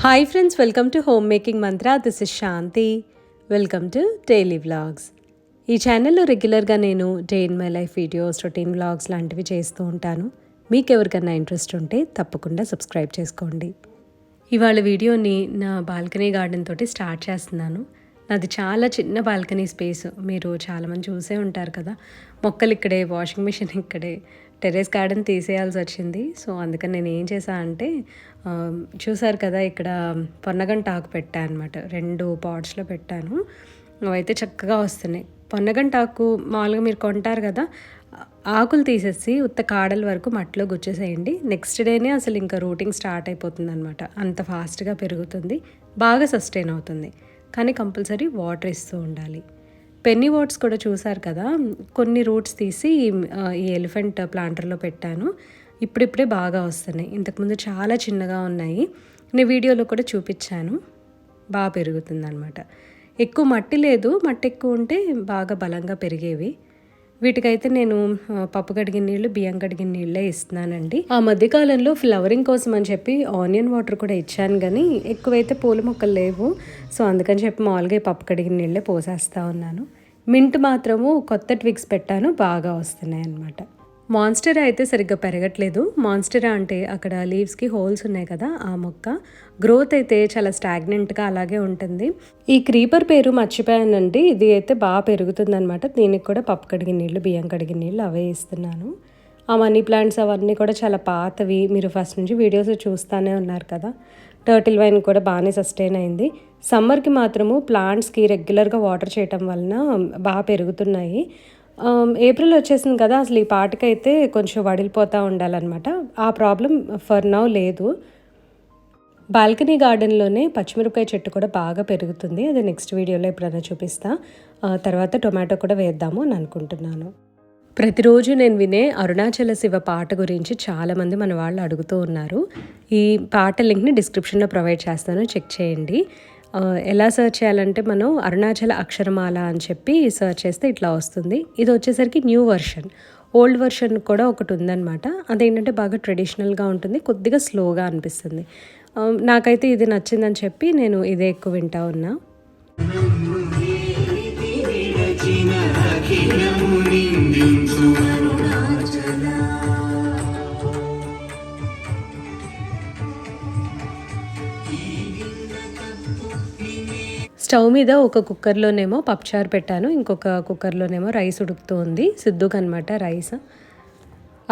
Hi friends, welcome to home making mantra. This is Shanti. Welcome to daily vlogs. ఈ ఛానల్లో రెగ్యులర్గా నేను day in my life videos, routine vlogs లాంటివి చేస్తూ ఉంటాను. మీకు ఎవరికైనా ఇంట్రెస్ట్ ఉంటే తప్పకుండా సబ్స్క్రైబ్ చేసుకోండి. ఇవాళ వీడియోని నా బాల్కనీ గార్డెన్ తోటి స్టార్ట్ చేస్తున్నాను. నాది చాలా చిన్న బాల్కనీ స్పేస్. మీరు చాలామంది చూసే ఉంటారు కదా, మొక్కలు ఇక్కడే, వాషింగ్ మిషన్ ఇక్కడే, టెర్రస్ గార్డెన్ తీసేయాల్సి వచ్చింది. సో అందుకని నేను ఏం చేశా అంటే, చూసారు కదా ఇక్కడ పొన్నగంట ఆకు పెట్టాను అనమాట. 2 పాట్స్లో పెట్టాను. అవైతే చక్కగా వస్తున్నాయి. పొన్నగంట ఆకు మామూలుగా మీరు కొంటారు కదా, ఆకులు తీసేసి ఉత్త కాడల వరకు మట్టిలో గుచ్చేసేయండి. నెక్స్ట్ డేనే అసలు ఇంకా రూటింగ్ స్టార్ట్ అయిపోతుంది అనమాట. అంత ఫాస్ట్గా పెరుగుతుంది, బాగా సస్టైన్ అవుతుంది. కానీ కంపల్సరీ వాటర్ ఇస్తూ ఉండాలి. పెన్నీ వాట్స్ కూడా చూసారు కదా, కొన్ని రూట్స్ తీసి ఈ ఎలిఫెంట్ ప్లాంటర్లో పెట్టాను. ఇప్పుడిప్పుడే బాగా వస్తున్నాయి. ఇంతకుముందు చాలా చిన్నగా ఉన్నాయి. నేను వీడియోలో కూడా చూపించాను. బాగా పెరుగుతుంది అనమాట. ఎక్కువ మట్టి లేదు, మట్టి ఎక్కువ ఉంటే బాగా బలంగా పెరిగేవి. వీటికైతే నేను పప్పు కడిగిన నీళ్ళు, బియ్యం కడిగిన నీళ్ళే ఇస్తున్నానండి. ఆ మధ్యకాలంలో ఫ్లవరింగ్ కోసం అని చెప్పి ఆనియన్ వాటర్ కూడా ఇచ్చాను, కానీ ఎక్కువైతే పూల మొక్కలు లేవు. సో అందుకని చెప్పి మామూలుగా పప్పు కడిగిన నీళ్ళే పోసేస్తూ ఉన్నాను. మింట్ మాత్రము కొత్త ట్విగ్స్ పెట్టాను, బాగా వస్తున్నాయి అన్నమాట. మాన్స్టెరా అయితే సరిగ్గా పెరగట్లేదు. మాన్స్టెరా అంటే అక్కడ లీవ్స్కి హోల్స్ ఉన్నాయి కదా, ఆ మొక్క గ్రోత్ అయితే చాలా స్టాగ్నెంట్గా అలాగే ఉంటుంది. ఈ క్రీపర్ పేరు మర్చిపోయానండి. ఇది అయితే బాగా పెరుగుతుంది అనమాట. దీనికి కూడా పప్పు కడిగిన నీళ్ళు, బియ్యం కడిగిన నీళ్ళు అవే ఇస్తున్నాను. ఆ మనీ ప్లాంట్స్ అవన్నీ కూడా చాలా పాతవి. మీరు ఫస్ట్ నుంచి వీడియోస్ చూస్తూనే ఉన్నారు కదా. టర్టిల్ వైన్ కూడా బాగానే సస్టైన్ అయింది. సమ్మర్కి మాత్రము ప్లాంట్స్కి రెగ్యులర్గా వాటర్ చేయటం వలన బాగా పెరుగుతున్నాయి. ఏప్రిల్ వచ్చేసింది కదా, అసలు ఈ పాటకైతే కొంచెం వడిలిపోతూ ఉండాలన్నమాట. ఆ ప్రాబ్లం ఫర్ నౌ లేదు. బాల్కనీ గార్డెన్లోనే పచ్చిమిరపకాయ చెట్టు కూడా బాగా పెరుగుతుంది. అది నెక్స్ట్ వీడియోలో ఎప్పుడైనా చూపిస్తా. తర్వాత టొమాటో కూడా వేద్దాము అని అనుకుంటున్నాను. ప్రతిరోజు నేను వినే అరుణాచల శివ పాట గురించి చాలామంది మన వాళ్ళు అడుగుతూ ఉన్నారు. ఈ పాట లింక్ని డిస్క్రిప్షన్లో ప్రొవైడ్ చేస్తాను, చెక్ చేయండి. ఎలా సర్చ్ చేయాలంటే, మనం అరుణాచల అక్షరమాల అని చెప్పి సర్చ్ చేస్తే ఇట్లా వస్తుంది. ఇది వచ్చేసరికి న్యూ వర్షన్. ఓల్డ్ వర్షన్ కూడా ఒకటి ఉందన్నమాట. అదేంటంటే బాగా ట్రెడిషనల్గా ఉంటుంది, కొద్దిగా స్లోగా అనిపిస్తుంది. నాకైతే ఇది నచ్చిందని చెప్పి నేను ఇదే ఎక్కువ వింటా ఉన్నా. స్టవ్ మీద ఒక కుక్కర్లోనేమో పప్పుచారు పెట్టాను, ఇంకొక కుక్కర్లోనేమో రైస్ ఉడుకుతూ ఉంది. సిద్ధుకు అనమాట రైస్.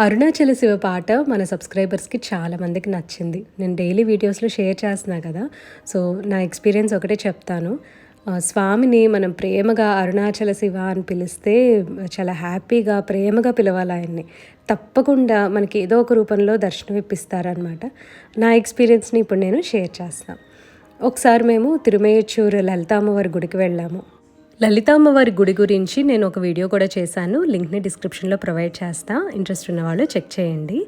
అరుణాచల శివ పాట మన సబ్స్క్రైబర్స్కి చాలామందికి నచ్చింది. నేను డైలీ వీడియోస్లో షేర్ చేస్తున్నా కదా, సో నా ఎక్స్పీరియన్స్ ఒకటే చెప్తాను. స్వామిని మనం ప్రేమగా అరుణాచల శివ అని పిలిస్తే చాలా హ్యాపీగా, ప్రేమగా పిలవాలి ఆయన్ని. తప్పకుండా మనకి ఏదో ఒక రూపంలో దర్శనం ఇప్పిస్తారనమాట. నా ఎక్స్పీరియన్స్ని ఇప్పుడు నేను షేర్ చేస్తాను. ఒకసారి మేము తిరుమేయచ్చూరు లలితామ్మవారి గుడికి వెళ్ళాము. లలితామ్మవారి గుడి గురించి నేను ఒక వీడియో కూడా చేశాను, లింక్ని డిస్క్రిప్షన్లో ప్రొవైడ్ చేస్తా. ఇంట్రెస్ట్ ఉన్న వాళ్ళు చెక్ చేయండి.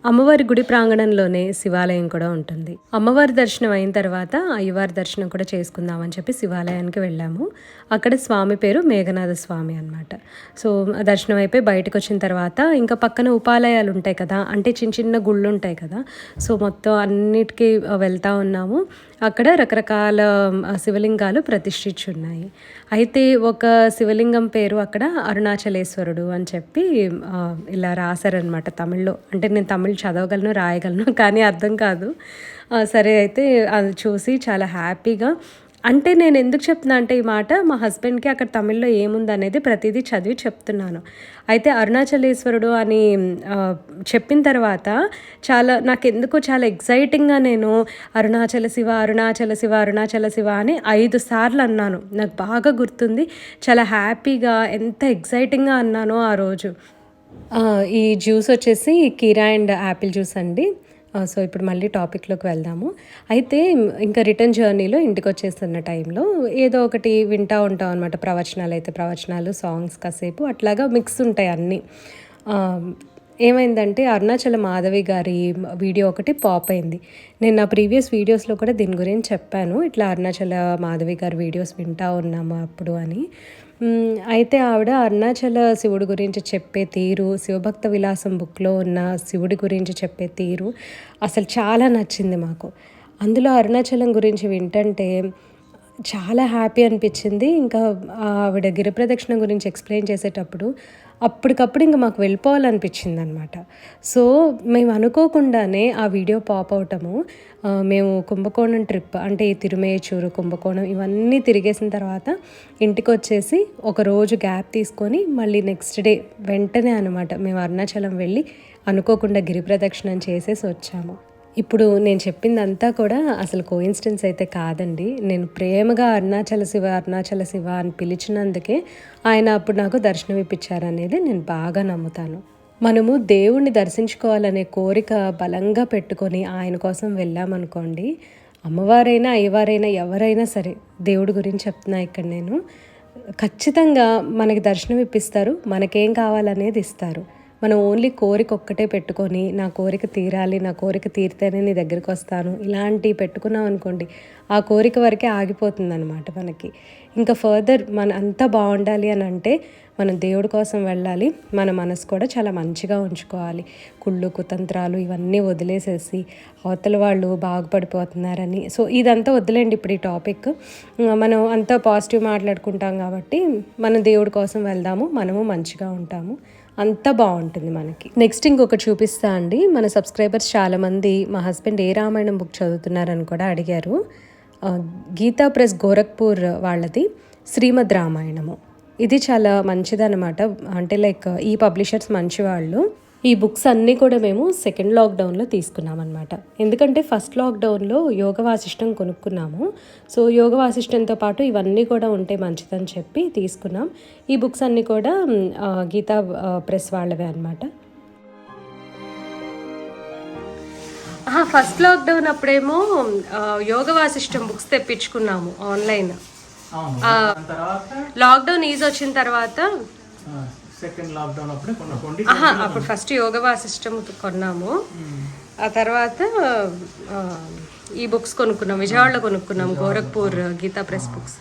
అమ్మవారి గుడి ప్రాంగణంలోనే శివాలయం కూడా ఉంటుంది. అమ్మవారి దర్శనం అయిన తర్వాత అయ్యవారి దర్శనం కూడా చేసుకుందామని చెప్పి శివాలయానికి వెళ్ళాము. అక్కడ స్వామి పేరు మేఘనాథ స్వామి అనమాట. సో దర్శనం అయిపోయి బయటకు వచ్చిన తర్వాత ఇంకా పక్కన ఉపాలయాలు ఉంటాయి కదా, అంటే చిన్న చిన్న గుళ్ళు ఉంటాయి కదా, సో మొత్తం అన్నిటికీ వెళ్తూ ఉన్నాము. అక్కడ రకరకాల శివలింగాలు ప్రతిష్ఠించున్నాయి. అయితే ఒక శివలింగం పేరు అక్కడ అరుణాచలేశ్వరుడు అని చెప్పి ఇలా రాశారనమాట తమిళ్లో. అంటే నేను తమిళ్ చదవగలను, రాయగలను, కానీ అర్థం కాదు. సరే అయితే అది చూసి చాలా హ్యాపీగా, అంటే నేను ఎందుకు చెప్తున్నా అంటే ఈ మాట, మా హస్బెండ్కి అక్కడ తమిళ్లో ఏముంది అనేది ప్రతిదీ చదివి చెప్తున్నాను. అయితే అరుణాచలేశ్వరుడు అని చెప్పిన తర్వాత నాకు ఎందుకో చాలా ఎగ్జైటింగ్గా నేను అరుణాచల శివ, అరుణాచల శివ, అరుణాచల శివ అని 5 సార్లు అన్నాను. నాకు బాగా గుర్తుంది. చాలా హ్యాపీగా, ఎంత ఎగ్జైటింగ్గా అన్నానో ఆ రోజు. ఈ జ్యూస్ వచ్చేసి కీరా అండ్ యాపిల్ జ్యూస్ అండి. సో ఇప్పుడు మళ్ళీ టాపిక్లోకి వెళ్దాము. అయితే ఇంకా రిటర్న్ జర్నీలో ఇంటికి వచ్చేస్తున్న టైంలో ఏదో ఒకటి వింటూ ఉంటాం అనమాట. ప్రవచనాలు అయితే ప్రవచనాలు, సాంగ్స్ కాసేపు అట్లాగా మిక్స్ ఉంటాయి అన్నీ. ఏమైందంటే అరుణాచల మాధవి గారి వీడియో ఒకటి పాప్ అయింది. నేను నా ప్రీవియస్ వీడియోస్లో కూడా దీని గురించి చెప్పాను, ఇట్లా అరుణాచల మాధవి గారి వీడియోస్ వింటూ ఉన్నాము అప్పుడు అని. అయితే ఆవిడ అరుణాచల శివుడి గురించి చెప్పే తీరు, శివభక్త విలాసం బుక్లో ఉన్న శివుడి గురించి చెప్పే తీరు అసలు చాలా నచ్చింది మాకు. అందులో అరుణాచలం గురించి వింటంటే చాలా హ్యాపీ అనిపించింది. ఇంకా ఆవిడ గిరి ప్రదక్షిణ గురించి ఎక్స్‌ప్లెయిన్ చేసేటప్పుడు అప్పటికప్పుడు ఇంక మాకు వెళ్ళిపోవాలనిపించిందనమాట. సో, మేము అనుకోకుండానే ఆ వీడియో పాప్ అవ్వటము, మేము కుంభకోణం ట్రిప్ అంటే ఈ తిరుమేచూరు, కుంభకోణం ఇవన్నీ తిరిగేసిన తర్వాత ఇంటికొచ్చేసి ఒకరోజు గ్యాప్ తీసుకొని మళ్ళీ నెక్స్ట్ డే వెంటనే అనమాట మేము అరుణాచలం వెళ్ళి అనుకోకుండా గిరి ప్రదక్షిణం చేసేసి వచ్చాము. ఇప్పుడు నేను చెప్పిందంతా కూడా అసలు కోయిన్సిడెన్స్ అయితే కాదండి. నేను ప్రేమగా అరుణాచల శివ, అరుణాచల శివ అని పిలిచినందుకే ఆయన అప్పుడు నాకు దర్శనం ఇప్పించారనేది నేను బాగా నమ్ముతాను. మనము దేవుణ్ణి దర్శించుకోవాలనే కోరిక బలంగా పెట్టుకొని ఆయన కోసం వెళ్ళామనుకోండి, అమ్మవారైనా అయ్యవారైనా ఎవరైనా సరే, దేవుడి గురించి చెప్తున్నా ఇక్కడ నేను, ఖచ్చితంగా మనకి దర్శనం ఇప్పిస్తారు. మనకేం కావాలనేది ఇస్తారు. మనం ఓన్లీ కోరిక ఒక్కటే పెట్టుకొని నా కోరిక తీరాలి, నా కోరిక తీరితేనే నీ దగ్గరికి వస్తాను ఇలాంటివి పెట్టుకున్నాం అనుకోండి, ఆ కోరిక వరకే ఆగిపోతుందన్నమాట మనకి. ఇంకా ఫర్దర్ మన అంతా బాగుండాలి అని అంటే మనం దేవుడి కోసం వెళ్ళాలి. మన మనసు కూడా చాలా మంచిగా ఉంచుకోవాలి. కుళ్ళు కుతంత్రాలు ఇవన్నీ వదిలేసేసి అవతల వాళ్ళు బాగుపడిపోతున్నారని, సో ఇదంతా వదిలేండి ఇప్పుడు ఈ టాపిక్. మనం అంతా పాజిటివ్ మాట్లాడుకుంటాం కాబట్టి మనం దేవుడి కోసం వెళ్దాము, మనము మంచిగా ఉంటాము, అంతా బాగుంటుంది మనకి. నెక్స్ట్ ఇంకొకటి చూపిస్తా అండి. మన సబ్స్క్రైబర్స్ చాలామంది మా హస్బెండ్ ఏ రామాయణం బుక్ చదువుతున్నారని కూడా అడిగారు. గీతా ప్రెస్ గోరఖ్పూర్ వాళ్ళది శ్రీమద్ రామాయణము. ఇది చాలా మంచిదన్నమాట. అంటే లైక్ ఈ పబ్లిషర్స్ మంచివాళ్ళు. ఈ బుక్స్ అన్నీ కూడా మేము సెకండ్ లాక్డౌన్లో తీసుకున్నాం అనమాట. ఎందుకంటే ఫస్ట్ లాక్డౌన్లో యోగ వాసిష్టం కొనుక్కున్నాము. సో యోగ వాసిష్టంతో పాటు ఇవన్నీ కూడా ఉంటే మంచిదని చెప్పి తీసుకున్నాం. ఈ బుక్స్ అన్నీ కూడా గీతా ప్రెస్ వాళ్ళవే అనమాట. ఫస్ట్ లాక్డౌన్ అప్పుడేమో యోగ వాసిష్టం బుక్స్ తెప్పించుకున్నాము ఆన్లైన్. లాక్డౌన్ ఈజ్ వచ్చిన తర్వాత సెకండ్ లాక్డౌన్ అప్పుడు ఫస్ట్ యోగ వాసిష్టం కొన్నాము. ఆ తర్వాత ఈ బుక్స్ కొనుక్కున్నాం, విజయవాడలో కొనుక్కున్నాం, Gorakhpur Gita press books,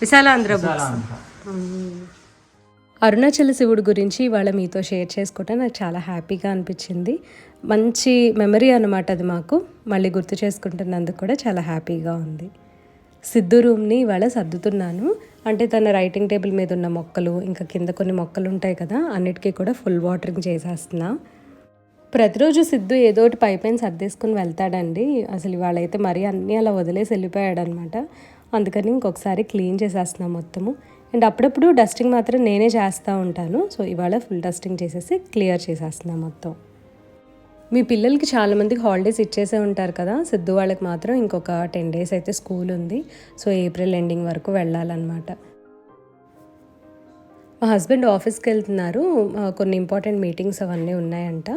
Visalaandhra books. Arunachala శివుడు గురించి ఇవాళ మీతో షేర్ చేసుకోవటం నాకు చాలా హ్యాపీగా అనిపించింది. మంచి మెమరీ అన్నమాట అది మాకు. మళ్ళీ గుర్తు చేసుకుంటున్నందుకు కూడా చాలా హ్యాపీగా ఉంది. సిద్ధు రూమ్ని ఇవాళ సర్దుతున్నాను. అంటే తన రైటింగ్ టేబుల్ మీద ఉన్న మొక్కలు, ఇంకా కింద కొన్ని మొక్కలు ఉంటాయి కదా, అన్నిటికీ కూడా ఫుల్ వాటరింగ్ చేసేస్తున్నా. ప్రతిరోజు సిద్ధు ఏదో ఒకటి పైపైన సర్దేసుకుని వెళ్తాడండి. అసలు ఇవాళ అయితే మరీ అన్నీ అలా వదిలేసి వెళ్ళిపోయాడు అనమాట. అందుకని ఇంకొకసారి క్లీన్ చేసేస్తున్నాం మొత్తము. అండ్ అప్పుడప్పుడు డస్టింగ్ మాత్రం నేనే చేస్తూ ఉంటాను. సో ఇవాళ ఫుల్ డస్టింగ్ చేసేసి క్లియర్ చేసేస్తున్నాం మొత్తం. మీ పిల్లలకి చాలామందికి హాలిడేస్ ఇచ్చేసే ఉంటారు కదా, సిద్ధు వాళ్ళకి మాత్రం ఇంకొక 10 days అయితే స్కూల్ ఉంది. సో ఏప్రిల్ ఎండింగ్ వరకు వెళ్ళాలన్నమాట. మా హస్బెండ్ ఆఫీస్కి వెళ్తున్నారు. కొన్ని ఇంపార్టెంట్ మీటింగ్స్ అవన్నీ ఉన్నాయంట.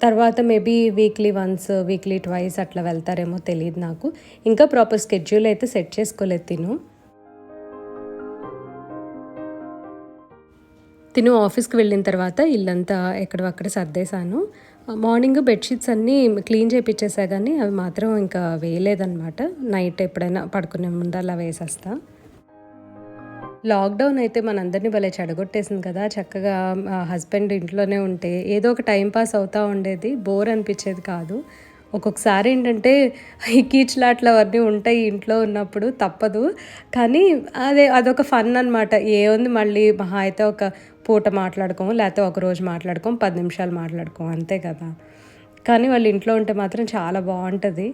తర్వాత maybe weekly once, weekly twice అట్లా వెళ్తారేమో తెలియదు నాకు. ఇంకా ప్రాపర్ స్కెడ్యూల్ అయితే సెట్ చేసుకోలేదు తిను ఆఫీస్కి వెళ్ళిన తర్వాత ఇల్లంతా ఎక్కడక్కడ సర్దేశాను. మార్నింగ్ బెడ్షీట్స్ అన్నీ క్లీన్ చేయించేసా, కానీ అవి మాత్రం ఇంకా వేయలేదన్నమాట. నైట్ ఎప్పుడైనా పడుకునే ముందు అలా వేసేస్తా. లాక్డౌన్ అయితే మనందరినీ భలే చెడగొట్టేసింది కదా. చక్కగా హస్బెండ్ ఇంట్లోనే ఉంటే ఏదో ఒక టైం పాస్ అవుతూ ఉండేది, బోర్ అనిపించేది కాదు. ఒక్కొక్కసారి ఏంటంటే ఈ కీచులాట్లు అవన్నీ ఉంటాయి ఇంట్లో ఉన్నప్పుడు, తప్పదు. కానీ అదొక ఫన్ అనమాట. ఏముంది, మళ్ళీ మహా అయితే ఒక పూట మాట్లాడుకోము, లేకపోతే ఒకరోజు మాట్లాడుకోము, 10 నిమిషాలు మాట్లాడుకోము, అంతే కదా. కానీ వాళ్ళు ఇంట్లో ఉంటే మాత్రం చాలా బాగుంటుంది.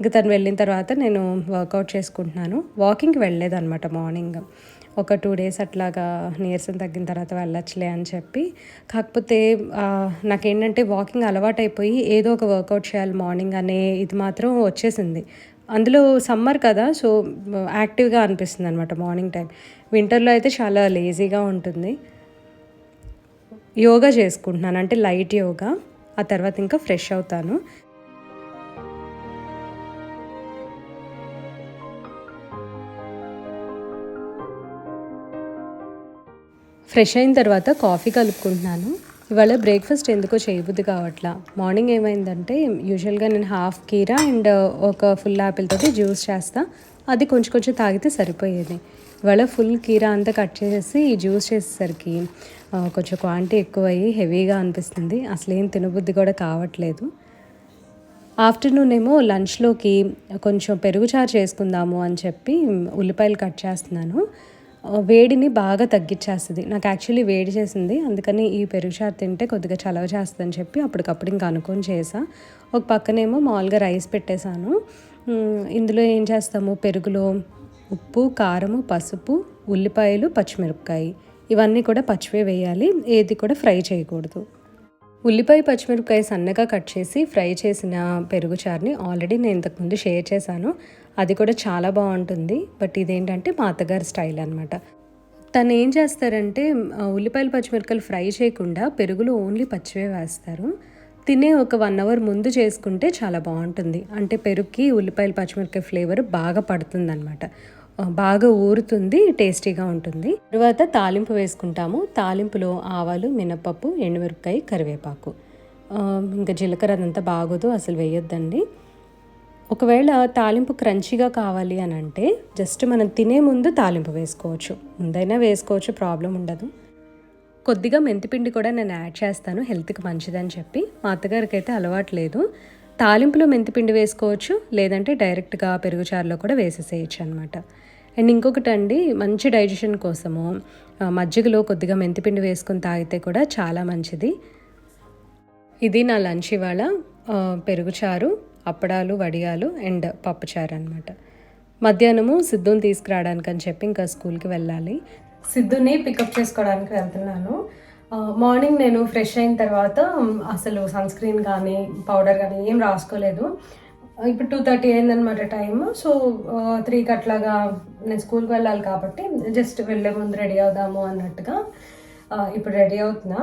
ఇంకా తను వెళ్ళిన తర్వాత నేను వర్కౌట్ చేసుకుంటున్నాను. వాకింగ్కి వెళ్ళలేదన్నమాట మార్నింగ్. ఒక 2 days అట్లాగా నీరసం తగ్గిన తర్వాత వెళ్ళొచ్చులే అని చెప్పి. కాకపోతే నాకేంటంటే వాకింగ్ అలవాటైపోయి ఏదో ఒక వర్కౌట్ చేయాలి మార్నింగ్ అనే ఇది మాత్రం వచ్చేసింది. అందులో సమ్మర్ కదా, సో యాక్టివ్గా అనిపిస్తుంది అనమాట మార్నింగ్ టైం. వింటర్లో అయితే చాలా లేజీగా ఉంటుంది. యోగా చేసుకుంటున్నాను, అంటే లైట్ యోగా. ఆ తర్వాత ఇంకా ఫ్రెష్ అవుతాను. ఫ్రెష్ అయిన తర్వాత కాఫీ కలుపుకుంటున్నాను. ఇవాళ బ్రేక్ఫాస్ట్ ఎందుకో చేయబుద్ధి కావట్లా. మార్నింగ్ ఏమైందంటే, యూజువల్గా నేను హాఫ్ కీరా అండ్ ఒక ఫుల్ యాపిల్ తోటి జ్యూస్ చేస్తా. అది కొంచెం తాగితే సరిపోయేది. ఇవాళ ఫుల్ కీరా అంతా కట్ చేసేసి జ్యూస్ చేసేసరికి కొంచెం క్వాంటిటీ ఎక్కువయ్యి హెవీగా అనిపిస్తుంది. అసలు ఏం తినబుద్ధి కూడా కావట్లేదు. ఆఫ్టర్నూన్ ఏమో లంచ్లోకి కొంచెం పెరుగుచారు చేసుకుందాము అని చెప్పి ఉల్లిపాయలు కట్ చేస్తున్నాను. వేడిని బాగా తగ్గించేస్తుంది. నాకు యాక్చువల్లీ వేడి చేసింది, అందుకని ఈ పెరుగుచారు తింటే కొద్దిగా చలవ చేస్తుందని చెప్పి అప్పటికప్పుడు ఇంకా అనుకొని చేసా. ఒక పక్కనేమో మామూలుగా రైస్ పెట్టేశాను. ఇందులో ఏం చేస్తాము, పెరుగులో ఉప్పు, కారము, పసుపు, ఉల్లిపాయలు, పచ్చిమిరపకాయ ఇవన్నీ కూడా పచ్చివే వేయాలి, ఏది కూడా ఫ్రై చేయకూడదు. ఉల్లిపాయ, పచ్చిమిరపకాయ సన్నగా కట్ చేసి ఫ్రై చేసిన పెరుగుచారుని ఆల్రెడీ నేను ఇంతకుముందు షేర్ చేశాను. అది కూడా చాలా బాగుంటుంది. బట్ ఇదేంటంటే మా అత్తగారి స్టైల్ అనమాట. తను ఏం చేస్తారంటే ఉల్లిపాయలు, పచ్చిమిరపకాయలు ఫ్రై చేయకుండా పెరుగులో ఓన్లీ పచ్చివే వేస్తారు. తినే ఒక 1 అవర్ ముందు చేసుకుంటే చాలా బాగుంటుంది. అంటే పెరుగుకి ఉల్లిపాయలు, పచ్చిమిరపకాయ ఫ్లేవర్ బాగా పడుతుంది అనమాట, బాగా ఊరుతుంది, టేస్టీగా ఉంటుంది. తర్వాత తాలింపు వేసుకుంటాము. తాలింపులో ఆవాలు, మినపప్పు, ఎండుమిరపకాయ, కరివేపాకు, ఇంకా జీలకర్ర అదంతా బాగోదు, అసలు వేయొద్దండి. ఒకవేళ తాలింపు క్రంచీగా కావాలి అని అంటే జస్ట్ మనం తినే ముందు తాలింపు వేసుకోవచ్చు, ముందైనా వేసుకోవచ్చు, ప్రాబ్లం ఉండదు. కొద్దిగా మెంతిపిండి కూడా నేను యాడ్ చేస్తాను, హెల్త్కి మంచిదని చెప్పి. మా అత్తగారికి అయితే అలవాటు లేదు. తాలింపులో మెంతిపిండి వేసుకోవచ్చు, లేదంటే డైరెక్ట్గా పెరుగుచారులో కూడా వేసేసేయచ్చు అనమాట. అండ్ ఇంకొకటి అండి, మంచి డైజెషన్ కోసము మజ్జిగలో కొద్దిగా మెంతిపిండి వేసుకొని తాగితే కూడా చాలా మంచిది. ఇది నా లంచ్ ఇవాళ. పెరుగుచారు, అప్పడాలు, వడియాలు అండ్ పప్పుచారు అనమాట. మధ్యాహ్నము సిద్ధుని తీసుకురావడానికి అని చెప్పి ఇంకా స్కూల్కి వెళ్ళాలి. సిద్ధుని పికప్ చేసుకోవడానికి వెళ్తున్నాను. మార్నింగ్ నేను ఫ్రెష్ అయిన తర్వాత అసలు సన్ స్క్రీన్ కానీ పౌడర్ కానీ ఏం రాసుకోలేదు. ఇప్పుడు 2:30 అయిందనమాట టైం. సో 3కి అట్లాగా నేను స్కూల్కి వెళ్ళాలి కాబట్టి జస్ట్ వెళ్ళే ముందు రెడీ అవుదాము అన్నట్టుగా ఇప్పుడు రెడీ అవుతున్నా.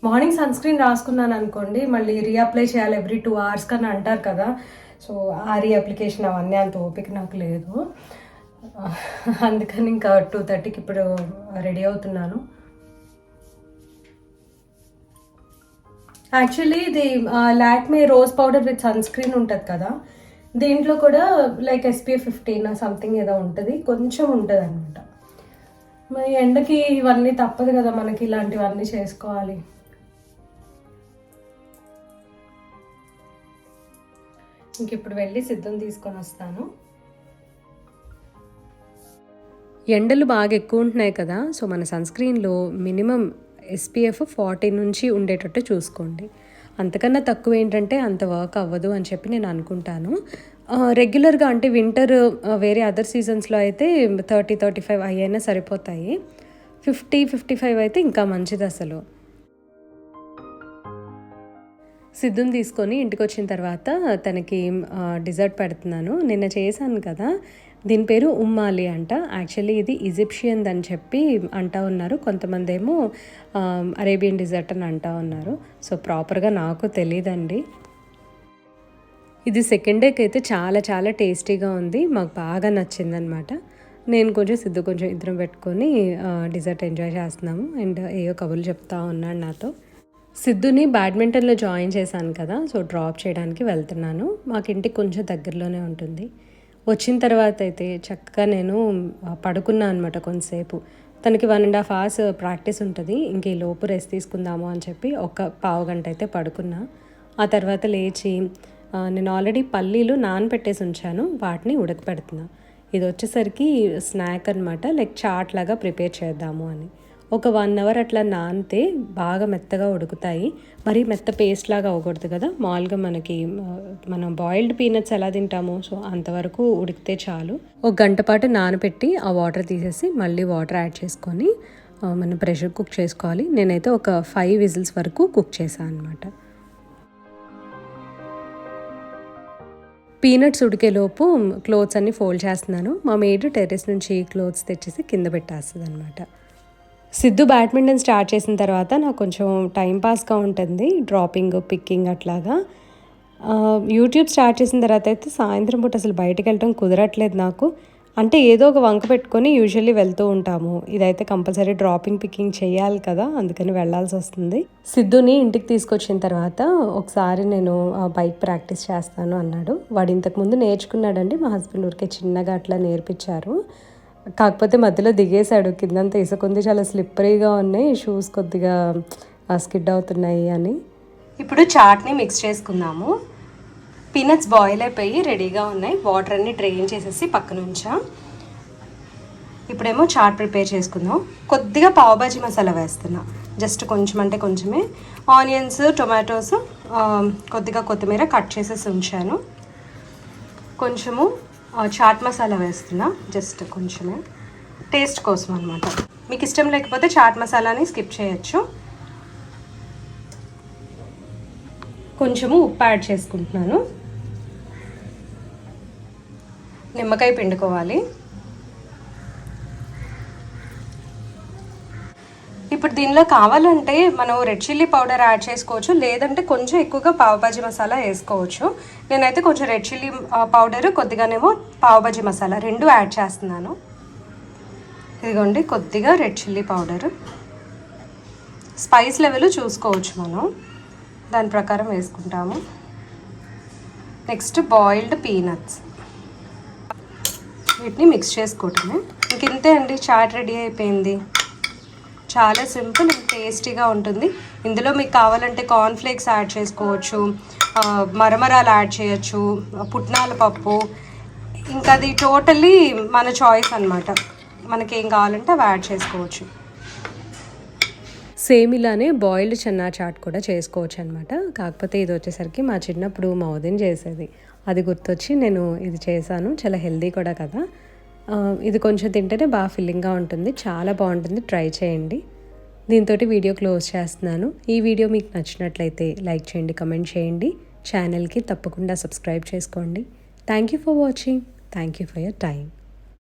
మార్నింగ్ సన్ స్క్రీన్ రాసుకున్నాను అనుకోండి, మళ్ళీ రీఅప్లై చేయాలి ఎవ్రీ 2 hours కన్నా అంటారు కదా. సో ఆ రీఅప్లికేషన్ అవన్నీ అంత ఓపిక నాకు లేదు. అందుకని ఇంకా 2:30కి ఇప్పుడు రెడీ అవుతున్నాను. యాక్చువల్లీ ఇది Lakme rose powder with sunscreen ఉంటుంది కదా, దీంట్లో కూడా లైక్ SPF 15 సంథింగ్ ఏదో ఉంటుంది, కొంచెం ఉంటుంది అనమాట. మరి ఎండకి ఇవన్నీ తప్పదు కదా మనకి, ఇలాంటివన్నీ చేసుకోవాలి. ఇంక ఇప్పుడు వెళ్ళి సిద్ధం తీసుకొని వస్తాను. ఎండలు బాగా ఎక్కువ ఉంటున్నాయి కదా, సో మన సన్ స్క్రీన్లో మినిమం SPF 40 నుంచి ఉండేటట్టు చూసుకోండి. అంతకన్నా తక్కువ ఏంటంటే అంత వర్క్ అవ్వదు అని చెప్పి నేను అనుకుంటాను. రెగ్యులర్గా అంటే వింటర్ వేరే అదర్ సీజన్స్లో అయితే 30-35 అయ్యైనా సరిపోతాయి. 50-55 అయితే ఇంకా మంచిది అసలు. సిద్ధుని తీసుకొని ఇంటికి వచ్చిన తర్వాత తనకి డిజర్ట్ పెడుతున్నాను. నిన్న చేశాను కదా, దీని పేరు ఉమ్మాలి అంట. యాక్చువల్లీ ఇది ఈజిప్షియన్ అని చెప్పి అంటా ఉన్నారు, కొంతమంది ఏమో అరేబియన్ డిజర్ట్ అని అంటా ఉన్నారు. సో ప్రాపర్గా నాకు తెలియదండి. ఇది సెకండ్ డేకి అయితే చాలా చాలా టేస్టీగా ఉంది, మాకు బాగా నచ్చిందనమాట. నేను కొంచెం సిద్ధు కొంచెం ఇద్దరం పెట్టుకొని డిజర్ట్ ఎంజాయ్ చేస్తున్నాము. అండ్ ఏవో కబుర్లు చెప్తా ఉన్నాడు నాతో. సిద్ధుని బ్యాడ్మింటన్లో జాయిన్ చేశాను కదా, సో డ్రాప్ చేయడానికి వెళ్తున్నాను. మాకు ఇంటికి కొంచెం దగ్గరలోనే ఉంటుంది. వచ్చిన తర్వాత అయితే చక్కగా నేను పడుకున్నాను అనమాట కొంతసేపు. తనకి 1.5 hours ప్రాక్టీస్ ఉంటుంది, ఇంక ఈ లోపు రెస్ట్ తీసుకుందాము అని చెప్పి ఒక పావు గంట అయితే పడుకున్నా. ఆ తర్వాత లేచి నేను ఆల్రెడీ పల్లీలు నానబెట్టేసి ఉంచాను, వాటిని ఉడకపెడుతున్నా. ఇది వచ్చేసరికి స్నాక్ అనమాట, లైక్ చాట్ లాగా ప్రిపేర్ చేద్దాము అని. ఒక 1 hour అట్లా నానితే బాగా మెత్తగా ఉడుకుతాయి. మరి మెత్త పేస్ట్ లాగా అవ్వకూడదు కదా, మామూలుగా మనం బాయిల్డ్ పీనట్స్ ఎలా తింటామో సో అంతవరకు ఉడికితే చాలు. ఒక గంట పాటు నానబెట్టి ఆ వాటర్ తీసేసి మళ్ళీ వాటర్ యాడ్ చేసుకొని మనం ప్రెషర్ కుక్ చేసుకోవాలి. నేనైతే ఒక 5 whistles వరకు కుక్ చేశాను అనమాట. పీనట్స్ ఉడికేలోపు క్లోత్స్ అన్నీ ఫోల్డ్ చేస్తున్నాను. మా మేడ్ టెర్రస్ నుంచి క్లోత్స్ తెచ్చేసి కింద పెట్టేస్తుంది అనమాట. సిద్ధు బ్యాడ్మింటన్ స్టార్ట్ చేసిన తర్వాత నాకు కొంచెం టైంపాస్గా ఉంటుంది, డ్రాపింగ్, పిక్కింగ్ అట్లాగా. యూట్యూబ్ స్టార్ట్ చేసిన తర్వాత అయితే సాయంత్రం పూట అసలు బయటకు వెళ్ళటం కుదరట్లేదు నాకు. అంటే ఏదో ఒక వంక పెట్టుకొని యూజువల్లీ వెళ్తూ ఉంటాము. ఇదైతే కంపల్సరీ డ్రాపింగ్, పిక్కింగ్ చేయాలి కదా, అందుకని వెళ్ళాల్సి వస్తుంది. సిద్ధుని ఇంటికి తీసుకొచ్చిన తర్వాత ఒకసారి నేను బైక్ ప్రాక్టీస్ చేస్తాను అన్నాడు. వాడు ఇంతకుముందు నేర్చుకున్నాడండి, మా హస్బెండ్ ఊరికే చిన్నగా అట్లా నేర్పించారు. కాకపోతే మధ్యలో దిగేశాడు, కిందంతా ఇసుకుంది, చాలా స్లిప్పరీగా ఉన్నాయి, షూస్ కొద్దిగా స్కిడ్ అవుతున్నాయి అని. ఇప్పుడు చాట్ని మిక్స్ చేసుకుందాము. పీనట్స్ బాయిల్ అయిపోయి రెడీగా ఉన్నాయి. వాటర్ అన్ని డ్రైన్ చేసేసి పక్కన ఉంచా. ఇప్పుడేమో చాట్ ప్రిపేర్ చేసుకుందాం. కొద్దిగా పావుబాజీ మసాలా వేస్తున్నా, జస్ట్ కొంచెం అంటే కొంచెమే. ఆనియన్స్, టొమాటోస్, కొద్దిగా కొత్తిమీర కట్ చేసేసి ఉంచాను. కొంచెము చాట్ మసాలా వేస్తున్నా, జస్ట్ కొంచెమే, టేస్ట్ కోసం అనమాట. మీకు ఇష్టం లేకపోతే చాట్ మసాలాని స్కిప్ చేయొచ్చు. కొంచెము ఉప్పు యాడ్ చేసుకుంటున్నాను. నిమ్మకాయ పిండుకోవాలి. ఇప్పుడు దీనిలో కావాలంటే మనం రెడ్ చిల్లీ పౌడర్ యాడ్ చేసుకోవచ్చు, లేదంటే కొంచెం ఎక్కువగా పావుబాజీ మసాలా వేసుకోవచ్చు. నేనైతే కొంచెం రెడ్ చిల్లీ పౌడర్, కొద్దిగానేమో పావుబాజీ మసాలా రెండు యాడ్ చేస్తున్నాను. ఇదిగోండి కొద్దిగా red chilli powder. Spice level చూసుకోవచ్చు, మనం దాని ప్రకారం వేసుకుంటాము. నెక్స్ట్ బాయిల్డ్ పీనట్స్, వీటిని మిక్స్ చేసుకోవటమే. ఇంక ఇంతే అండి, చాట్ రెడీ అయిపోయింది. చాలా సింపుల్ అండ్ టేస్టీగా ఉంటుంది. ఇందులో మీకు కావాలంటే కార్న్ఫ్లేక్స్ యాడ్ చేసుకోవచ్చు, మరమరాలు యాడ్ చేయొచ్చు, పుట్నాల పప్పు, ఇంకా అది టోటల్లీ మన చాయిస్ అనమాట. మనకేం కావాలంటే అవి యాడ్ చేసుకోవచ్చు. సేమ్ ఇలానే బాయిల్డ్ చెన్నా చాట్ కూడా చేసుకోవచ్చు అనమాట. కాకపోతే ఇది వచ్చేసరికి మా చిన్నప్పుడు మా వదిన చేసేది, అది గుర్తొచ్చి నేను ఇది చేశాను. చాలా హెల్దీ కూడా కదా. ఇది కొంచెం తింటేనే బాగా ఫిల్లింగ్గా ఉంటుంది, చాలా బాగుంటుంది, ట్రై చేయండి. దీంతో వీడియో క్లోజ్ చేస్తున్నాను. ఈ వీడియో మీకు నచ్చినట్లయితే లైక్ చేయండి, కమెంట్ చేయండి, ఛానల్కి తప్పకుండా సబ్స్క్రైబ్ చేసుకోండి. Thank you for watching. Thank you for your time.